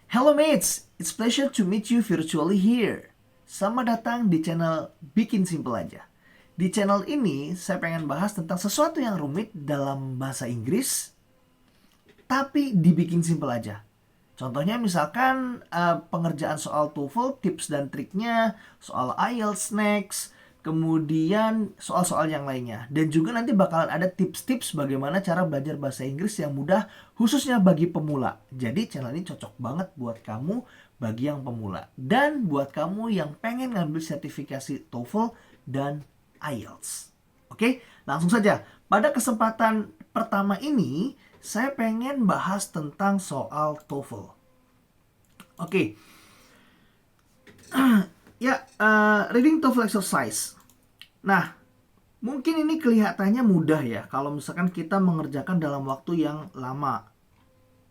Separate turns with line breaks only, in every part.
Hello mates, it's pleasure to meet you virtually here. Selamat datang di channel Bikin Simple Aja. Di channel ini saya pengen bahas tentang sesuatu yang rumit dalam bahasa Inggris, tapi dibikin simple aja. Contohnya misalkan pengerjaan soal TOEFL, tips dan triknya, soal IELTS next, kemudian soal-soal yang lainnya. Dan juga nanti bakalan ada tips-tips bagaimana cara belajar bahasa Inggris yang mudah khususnya bagi pemula. Jadi channel ini cocok banget buat kamu bagi yang pemula. Dan buat kamu yang pengen ngambil sertifikasi TOEFL dan IELTS. Oke, langsung saja. Pada kesempatan pertama ini, saya pengen bahas tentang soal TOEFL. Oke, reading TOEFL exercise. Nah, mungkin ini kelihatannya mudah ya kalau misalkan kita mengerjakan dalam waktu yang lama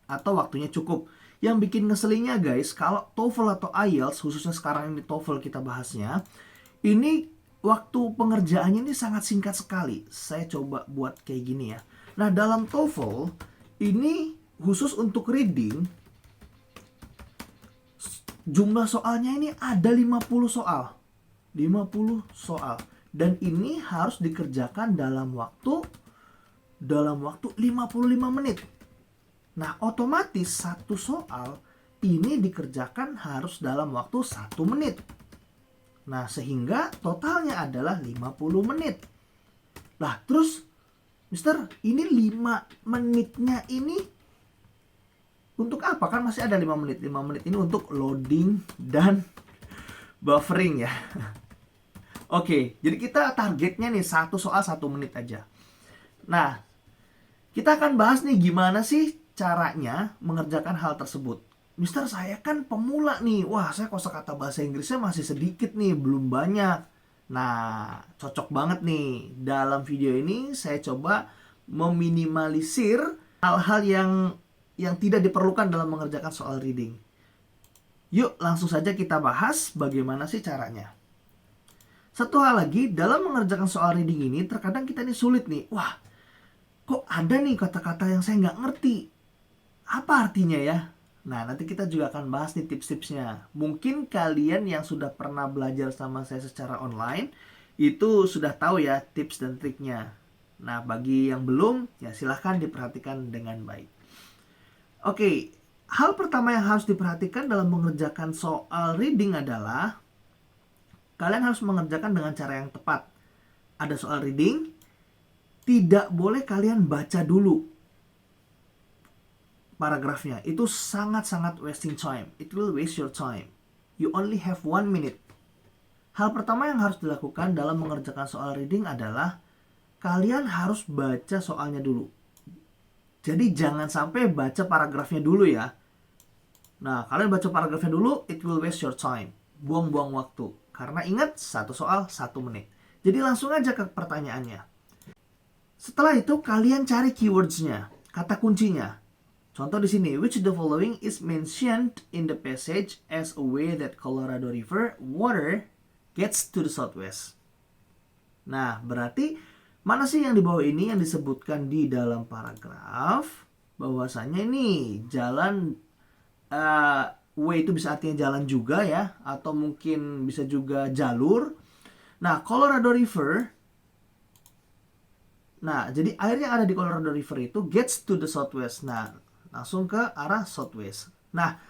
atau waktunya cukup. Yang bikin ngeselinnya guys, kalau TOEFL atau IELTS, khususnya sekarang ini TOEFL kita bahasnya, ini waktu pengerjaannya ini sangat singkat sekali. Saya coba buat kayak gini ya. Nah, dalam TOEFL ini khusus untuk reading, jumlah soalnya ini ada 50 soal. 50 soal. Dan ini harus dikerjakan dalam waktu 55 menit. Nah, otomatis satu soal ini dikerjakan harus dalam waktu 1 menit. Nah, sehingga totalnya adalah 50 menit. Lah, terus Mister, ini 5 menitnya ini untuk apa? Kan masih ada 5 menit. 5 menit ini untuk loading dan buffering ya. Oke, jadi kita targetnya nih satu soal 1 menit aja. Nah, kita akan bahas nih gimana sih caranya mengerjakan hal tersebut. Mister, saya kan pemula nih. Wah, saya kosakata bahasa Inggrisnya masih sedikit nih, belum banyak. Nah, cocok banget nih. Dalam video ini saya coba meminimalisir hal-hal yang tidak diperlukan dalam mengerjakan soal reading. Yuk, langsung saja kita bahas bagaimana sih caranya. Satu hal lagi, dalam mengerjakan soal reading ini, terkadang kita ini sulit nih. Wah, kok ada nih kata-kata yang saya nggak ngerti. Apa artinya ya? Nah, nanti kita juga akan bahas nih tips-tipsnya. Mungkin kalian yang sudah pernah belajar sama saya secara online, itu sudah tahu ya tips dan triknya. Nah, bagi yang belum, ya silahkan diperhatikan dengan baik. Oke, hal pertama yang harus diperhatikan dalam mengerjakan soal reading adalah kalian harus mengerjakan dengan cara yang tepat. Ada soal reading, tidak boleh kalian baca dulu paragrafnya. Itu sangat-sangat wasting time. It will waste your time. You only have 1 minute. Hal pertama yang harus dilakukan dalam mengerjakan soal reading adalah kalian harus baca soalnya dulu. Jadi jangan sampai baca paragrafnya dulu ya. Nah, kalian baca paragrafnya dulu, it will waste your time. Buang-buang waktu. Karena ingat, satu soal 1 menit. Jadi langsung aja ke pertanyaannya. Setelah itu kalian cari keywordsnya, kata kuncinya. Contoh di sini, which of the following is mentioned in the passage as a way that Colorado River water gets to the southwest. Nah, berarti mana sih yang di bawah ini yang disebutkan di dalam paragraf? Bahwasanya ini jalan way itu bisa artinya jalan juga ya, atau mungkin bisa juga jalur. Nah, Colorado River. Nah, jadi air yang ada di Colorado River itu gets to the southwest. Nah, langsung ke arah southwest. Nah,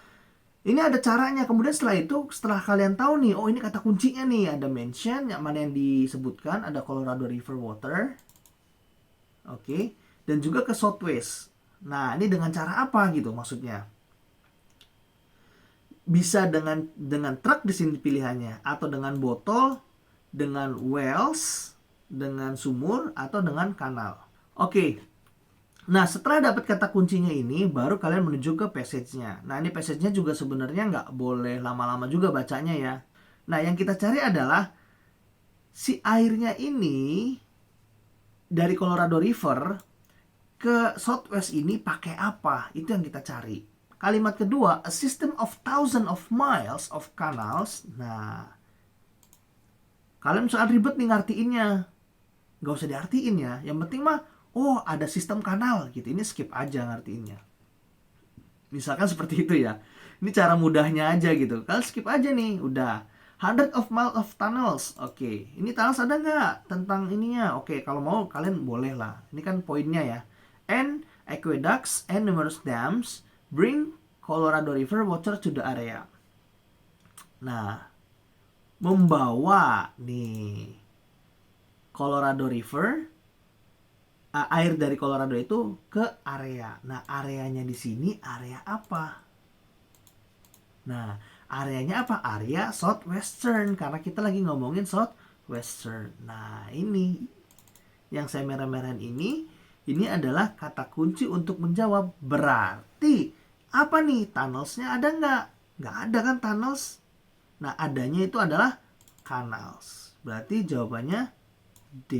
ini ada caranya. Kemudian setelah kalian tahu nih, oh ini kata kuncinya nih, ada mention, yang mana yang disebutkan, ada Colorado River water. Oke, dan juga ke southwest. Nah, ini dengan cara apa gitu maksudnya? Bisa dengan truk di sini pilihannya, atau dengan botol, dengan wells, dengan sumur, atau dengan kanal. Oke. Nah, setelah dapat kata kuncinya ini, baru kalian menuju ke passage-nya. Nah, ini passage-nya juga sebenarnya nggak boleh lama-lama juga bacanya ya. Nah, yang kita cari adalah si airnya ini dari Colorado River ke southwest ini pakai apa? Itu yang kita cari. Kalimat kedua, a system of thousands of miles of canals. Nah, kalian soal ribet nih ngartiinnya. Nggak usah diartiin ya. Yang penting mah, oh ada sistem kanal gitu. Ini skip aja ngartiinnya. Misalkan seperti itu ya. Ini cara mudahnya aja gitu. Kalian skip aja nih, udah. Hundred of miles of tunnels. Oke, ini tunnels ada nggak tentang ininya? Oke, kalau mau kalian boleh lah. Ini kan poinnya ya. And aqueducts and numerous dams bring Colorado River water to the area. Nah, membawa nih Colorado River, air dari Colorado itu ke area. Nah, areanya di sini area apa? Nah, areanya apa? Area southwestern, karena kita lagi ngomongin southwestern. Nah, ini yang saya merah-merahin ini adalah kata kunci untuk menjawab. Berarti apa nih? Tunnelsnya ada nggak? Nggak ada kan tunnels? Nah, adanya itu adalah canals. Berarti jawabannya D.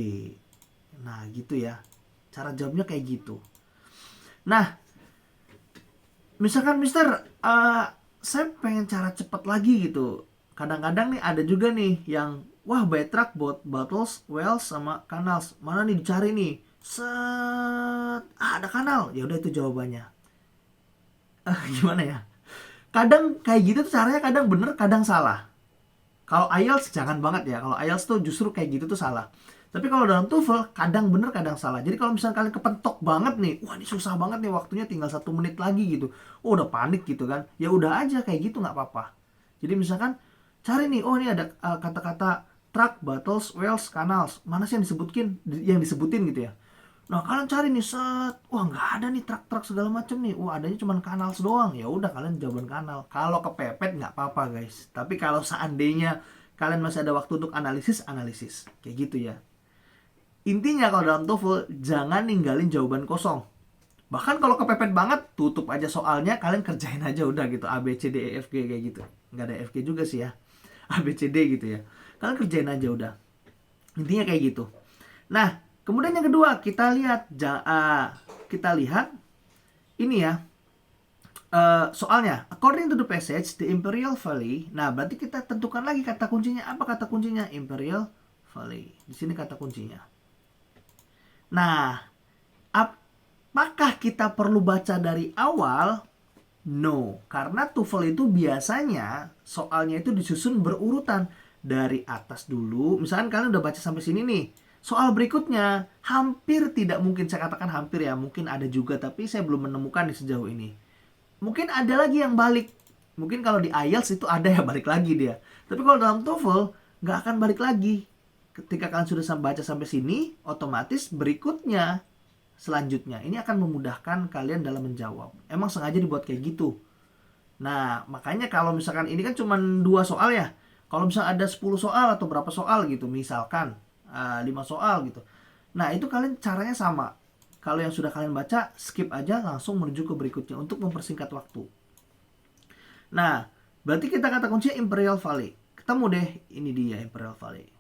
Nah, gitu ya. Cara jawabnya kayak gitu. Nah, misalkan Mister, saya pengen cara cepat lagi gitu. Kadang-kadang nih ada juga nih yang, wah by truck, bottles, wells, sama canals. Mana nih dicari nih? Set, ada kanal. Ya udah itu jawabannya. Gimana ya? Kadang kayak gitu tuh caranya kadang bener, kadang salah. Kalau IELTS jangan banget ya. Kalau IELTS tuh justru kayak gitu tuh salah. Tapi kalau dalam TOEFL kadang bener kadang salah. Jadi kalau misalnya kalian kepentok banget nih, wah ini susah banget nih, waktunya tinggal 1 menit lagi gitu. Oh udah panik gitu kan. Ya udah aja kayak gitu, nggak apa-apa. Jadi misalkan cari nih, oh ini ada kata-kata truck, bottles, wells, canals. Mana sih yang disebutin gitu ya. Nah kalian cari nih, set, wah nggak ada nih truk-truk segala macem nih, wah adanya cuma kanal doang. Ya udah kalian jawaban kanal. Kalau kepepet nggak apa-apa guys. Tapi kalau seandainya kalian masih ada waktu untuk analisis kayak gitu ya. Intinya kalau dalam TOEFL jangan ninggalin jawaban kosong. Bahkan kalau kepepet banget, tutup aja soalnya, kalian kerjain aja udah gitu, A B C D E F G kayak gitu. Nggak ada F G juga sih ya, A B C D gitu ya. Kalian kerjain aja udah. Intinya kayak gitu. Nah, kemudian yang kedua kita lihat ini ya, soalnya according to the passage the Imperial Valley. Nah berarti kita tentukan lagi kata kuncinya. Apa kata kuncinya? Imperial Valley. Di sini kata kuncinya. Nah, apakah kita perlu baca dari awal? No, karena TOEFL itu biasanya soalnya itu disusun berurutan dari atas dulu. Misalkan kalian udah baca sampai sini nih, soal berikutnya hampir tidak mungkin, saya katakan hampir ya, mungkin ada juga tapi saya belum menemukan di sejauh ini. Mungkin ada lagi yang balik. Mungkin kalau di IELTS itu ada ya balik lagi dia. Tapi kalau dalam TOEFL nggak akan balik lagi. Ketika kalian sudah baca sampai sini, otomatis berikutnya selanjutnya ini akan memudahkan kalian dalam menjawab. Emang sengaja dibuat kayak gitu. Nah, makanya kalau misalkan ini kan cuma 2 soal ya. Kalau misalnya ada 10 soal atau berapa soal gitu, misalkan 5 soal gitu. Nah, itu kalian caranya sama. Kalau yang sudah kalian baca, skip aja langsung menuju ke berikutnya untuk mempersingkat waktu. Nah, berarti kita kata kuncinya Imperial Valley. Ketemu deh, ini dia Imperial Valley.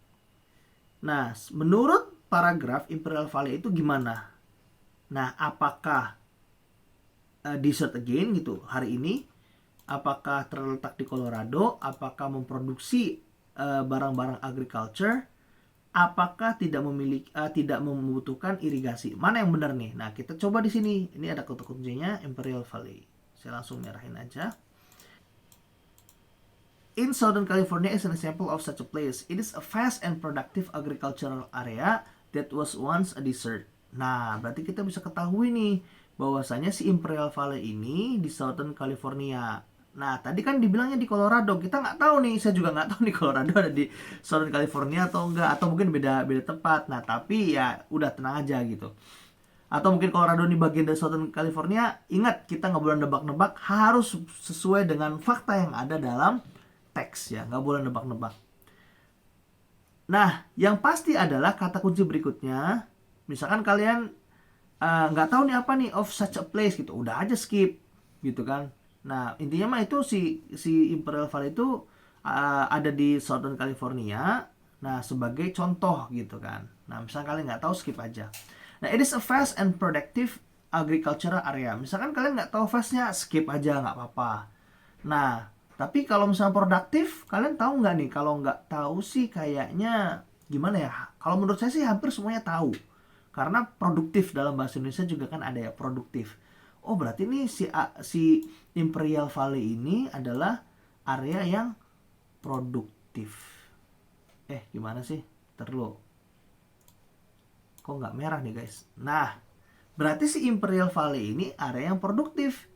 Nah, menurut paragraf Imperial Valley itu gimana? Nah, apakah desert again gitu hari ini? Apakah terletak di Colorado? Apakah memproduksi barang-barang agriculture? Apakah tidak membutuhkan irigasi? Mana yang benar nih? Nah, kita coba di sini. Ini ada kata kuncinya Imperial Valley. Saya langsung merahin aja. In Southern California is an example of such a place. It is a vast and productive agricultural area that was once a desert. Nah, berarti kita bisa ketahui nih bahwasanya si Imperial Valley ini di Southern California. Nah, tadi kan dibilangnya di Colorado. Kita nggak tahu nih, saya juga nggak tahu nih Colorado ada di Southern California atau enggak, atau mungkin beda tempat. Nah, tapi ya udah tenang aja gitu. Atau mungkin Colorado ini bagian dari Southern California. Ingat, kita nggak boleh nebak-nebak, harus sesuai dengan fakta yang ada dalam teks ya, nggak boleh nebak-nebak. Nah, yang pasti adalah kata kunci berikutnya. Misalkan kalian nggak tahu nih apa nih of such a place gitu, udah aja skip gitu kan. Nah, intinya mah itu si Imperial Valley itu ada di Southern California. Nah, sebagai contoh gitu kan. Nah, misalkan kalian nggak tahu, skip aja. Nah, it is a vast and productive agricultural area. Misalkan kalian nggak tahu vast-nya, skip aja, nggak apa-apa. Nah, tapi kalau misalnya produktif, kalian tahu nggak nih? Kalau nggak tahu sih kayaknya gimana ya? Kalau menurut saya sih hampir semuanya tahu. Karena produktif dalam bahasa Indonesia juga kan ada ya produktif. Oh berarti ini si Imperial Valley ini adalah area yang produktif. Gimana sih? Terlalu. Kok nggak merah nih guys? Nah, berarti si Imperial Valley ini area yang produktif.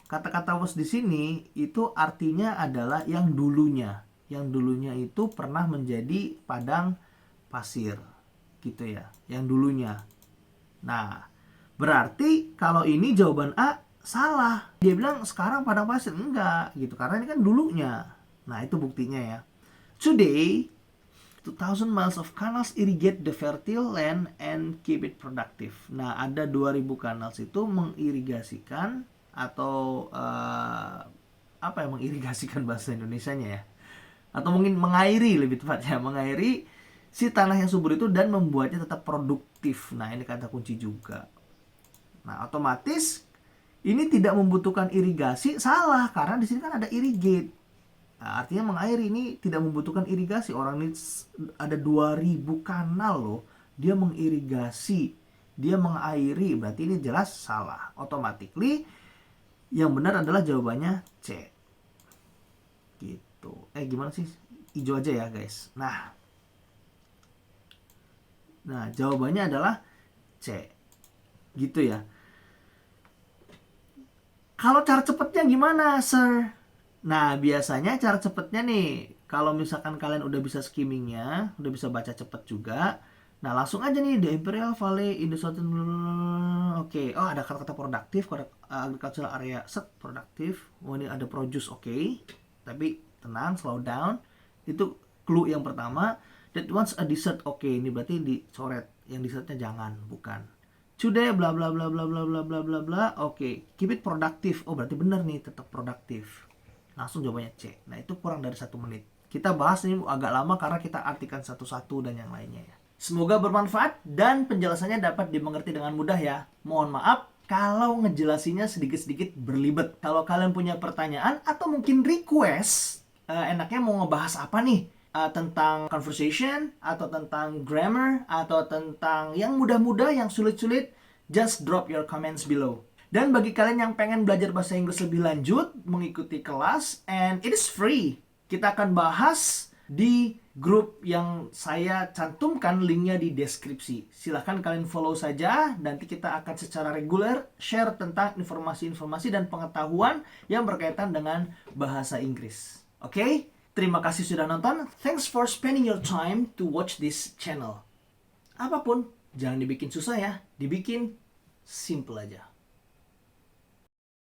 Kata-kata was di sini itu artinya adalah yang dulunya. Yang dulunya itu pernah menjadi padang pasir. Gitu ya. Yang dulunya. Nah, berarti kalau ini jawaban A salah. Dia bilang sekarang padang pasir. Enggak gitu. Karena ini kan dulunya. Nah, itu buktinya ya. Today, 2,000 miles of canals irrigate the fertile land and keep it productive. Nah, ada 2.000 canals itu mengirigasikan atau apa yang mengirigasikan bahasa Indonesianya ya? Atau mungkin mengairi lebih tepatnya, mengairi si tanah yang subur itu dan membuatnya tetap produktif. Nah, ini kata kunci juga. Nah, otomatis ini tidak membutuhkan irigasi, salah karena di sini kan ada irrigate. Nah, artinya mengairi ini tidak membutuhkan irigasi. Orang ini ada 2.000 kanal loh. Dia mengirigasi, dia mengairi. Berarti ini jelas salah. Automatically yang benar adalah jawabannya C. Gitu. Gimana sih? Hijau aja ya guys. Nah, jawabannya adalah C. Gitu ya. Kalau cara cepatnya gimana, sir? Nah, biasanya cara cepetnya nih, kalau misalkan kalian udah bisa skimmingnya, udah bisa baca cepet juga, nah langsung aja nih, the Imperial Valley in the Southern... Oke, oh ada kata-kata produktif, agricultural area, set, produktif. Oh ini ada produce, oke. Tapi tenang, slow down. Itu clue yang pertama. That one's a dessert, oke. Ini berarti dicoret. Yang dessertnya jangan, bukan. Today, bla bla bla bla bla bla bla bla bla. Oke, keep it productive. Oh berarti bener nih, tetap produktif. Langsung jawabannya C. Nah itu kurang dari 1 menit. Kita bahas ini agak lama karena kita artikan satu-satu dan yang lainnya ya. Semoga bermanfaat dan penjelasannya dapat dimengerti dengan mudah ya. Mohon maaf kalau ngejelasinnya sedikit-sedikit berlibet. Kalau kalian punya pertanyaan atau mungkin request, enaknya mau ngebahas apa nih? Tentang conversation, atau tentang grammar, atau tentang yang mudah-mudah, yang sulit-sulit, just drop your comments below. Dan bagi kalian yang pengen belajar bahasa Inggris lebih lanjut, mengikuti kelas, and it is free. Kita akan bahas di grup yang saya cantumkan linknya di deskripsi. Silahkan kalian follow saja, nanti kita akan secara reguler share tentang informasi-informasi dan pengetahuan yang berkaitan dengan bahasa Inggris. Oke? Terima kasih sudah nonton. Thanks for spending your time to watch this channel. Apapun, jangan dibikin susah ya, dibikin simple aja.